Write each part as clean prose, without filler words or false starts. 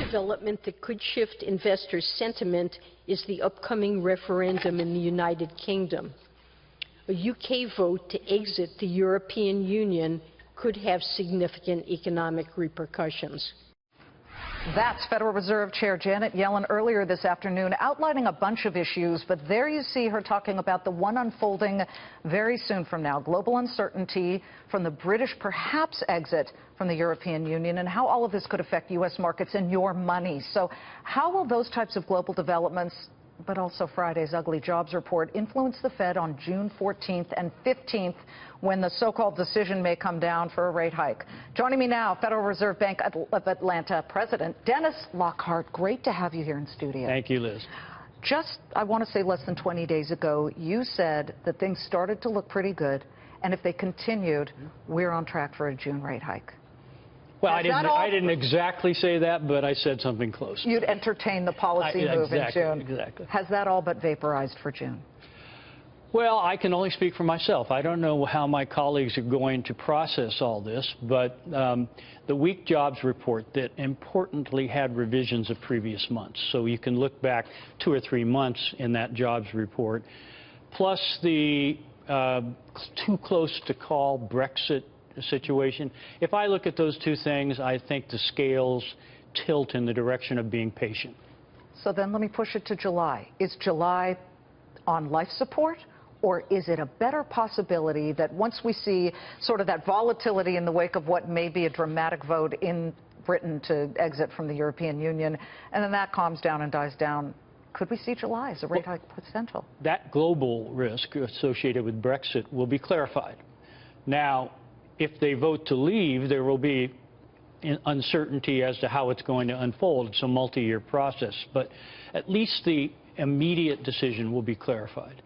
development that could shift investor sentiment is the upcoming referendum in the United Kingdom. A UK vote to exit the European Union could have significant economic repercussions. That's Federal Reserve Chair Janet Yellen earlier this afternoon outlining a bunch of issues, but there you see her talking about the one unfolding very soon from now, global uncertainty from the British perhaps exit from the European Union and how all of this could affect U.S. markets and your money. So how will those types of global developments, but also Friday's ugly jobs report, influence the Fed on June 14th and 15th when the so-called decision may come down for a rate hike? Joining me now, Federal Reserve Bank of Atlanta President Dennis Lockhart. Great to have you here in studio. Thank you, Liz. Just, I want to say less than 20 days ago, you said that things started to look pretty good, and if they continued, we're on track for a June rate hike. Well, I didn't exactly say that, but I said something close. You'd entertain the policy move in June. Exactly. Has that all but vaporized for June? Well, I can only speak for myself. I don't know how my colleagues are going to process all this, but the weak jobs report that importantly had revisions of previous months. So you can look back 2 or 3 months in that jobs report, plus the too close to call Brexit situation. If I look at those two things, I think the scales tilt in the direction of being patient. So then let me push it to July. Is July on life support, or is it a better possibility that once we see sort of that volatility in the wake of what may be a dramatic vote in Britain to exit from the European Union, and then that calms down and dies down, could we see July as a rate hike potential? That global risk associated with Brexit will be clarified. Now, if they vote to leave, there will be uncertainty as to how it's going to unfold. It's a multi-year process, but at least the immediate decision will be clarified.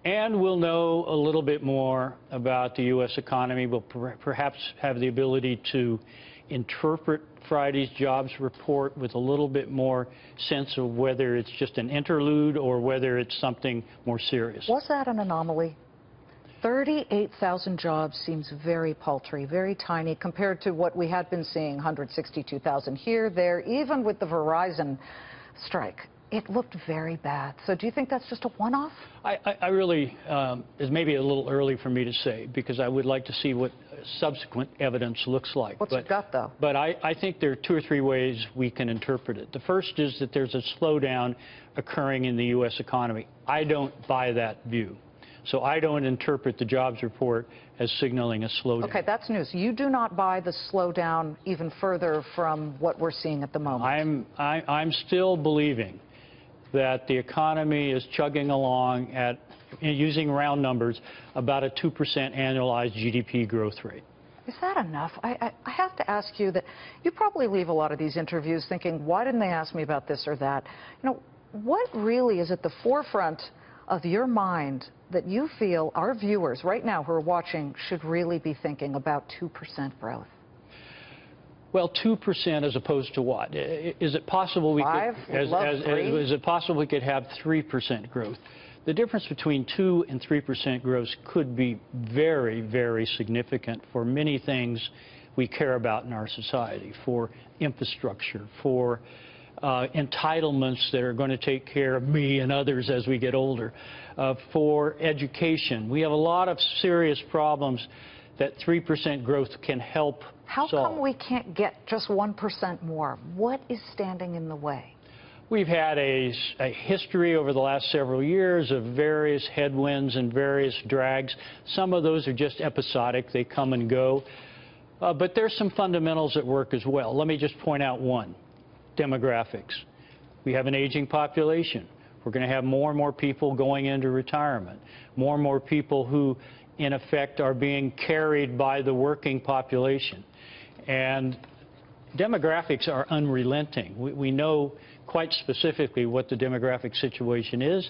And we'll know a little bit more about the U.S. economy. We'll perhaps have the ability to interpret Friday's jobs report with a little bit more sense of whether it's just an interlude or whether it's something more serious. Was that an anomaly? 38,000 jobs seems very paltry, very tiny compared to what we had been seeing, 162,000 here, there, even with the Verizon strike. It looked very bad. So do you think that's just a one-off? I really, it's maybe a little early for me to say, because I would like to see what subsequent evidence looks like. What's your gut, though? But I think there are 2 or 3 ways we can interpret it. The first is that there's a slowdown occurring in the U.S. economy. I don't buy that view. So I don't interpret the jobs report as signaling a slowdown. Okay, that's news. You do not buy the slowdown even further from what we're seeing at the moment. I'm still believing that the economy is chugging along at, using round numbers, about a 2% annualized GDP growth rate. Is that enough? I have to ask you that you probably leave a lot of these interviews thinking, why didn't they ask me about this or that? You know, what really is at the forefront of your mind that you feel our viewers right now who are watching should really be thinking about 2% growth? Well, 2% as opposed to what? Is it possible we is it possible we could have 3% growth? The difference between 2 and 3% growth could be very, very significant for many things we care about in our society, for infrastructure, for entitlements that are going to take care of me and others as we get older, for education. We have a lot of serious problems that 3% growth can help solve. How come we can't get just 1% more? What is standing in the way? We've had a history over the last several years of various headwinds and various drags. Some of those are just episodic. They come and go. But there's some fundamentals at work as well. Let me just point out one. Demographics. We have an aging population. We're going to have more and more people going into retirement, more and more people who, in effect, are being carried by the working population. And demographics are unrelenting. We know quite specifically what the demographic situation is,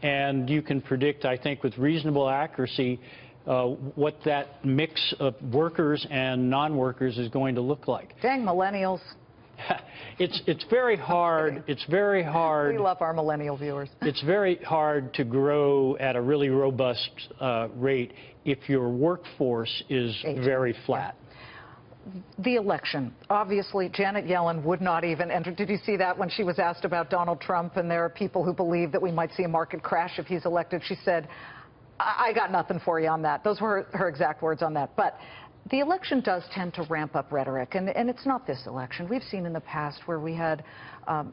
and you can predict, I think, with reasonable accuracy, what that mix of workers and non-workers is going to look like. Dang millennials. It's very hard. It's very hard. We love our millennial viewers. It's very hard to grow at a really robust rate if your workforce is very flat. The election. Obviously, Janet Yellen would not even enter. Did you see that when she was asked about Donald Trump, and there are people who believe that we might see a market crash if he's elected? She said, I got nothing for you on that. Those were her exact words on that. But the election does tend to ramp up rhetoric, and it's not this election. We've seen in the past where we had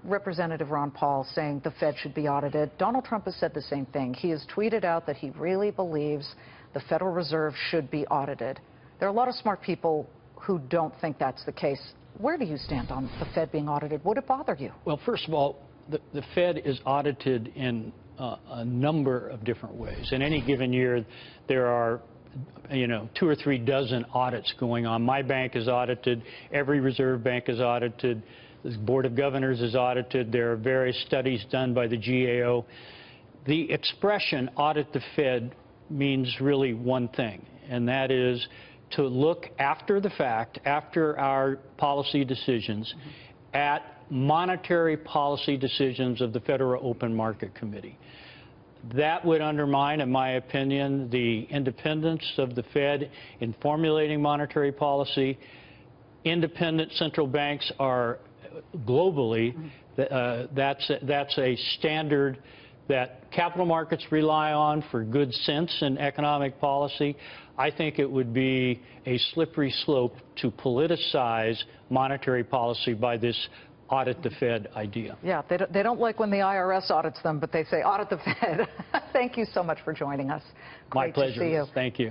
Representative Ron Paul saying the Fed should be audited. Donald Trump has said the same thing. He has tweeted out that he really believes the Federal Reserve should be audited. There are a lot of smart people who don't think that's the case. Where do you stand on the Fed being audited? Would it bother you? Well, first of all, the Fed is audited in a number of different ways. In any given year, there are 2 or 3 dozen audits going on. My bank is audited. Every reserve bank is audited. The Board of Governors is audited. There are various studies done by the GAO. The expression audit the Fed means really one thing, and that is to look after the fact, after our policy decisions, at monetary policy decisions of the Federal Open Market Committee. That would undermine, in my opinion, the independence of the Fed in formulating monetary policy. Independent central banks are globally, that's a standard that capital markets rely on for good sense in economic policy. I think it would be a slippery slope to politicize monetary policy by this audit the Fed idea. Yeah, they don't like when the IRS audits them, but they say audit the Fed. Thank you so much for joining us. My Great pleasure. to see you. Thank you.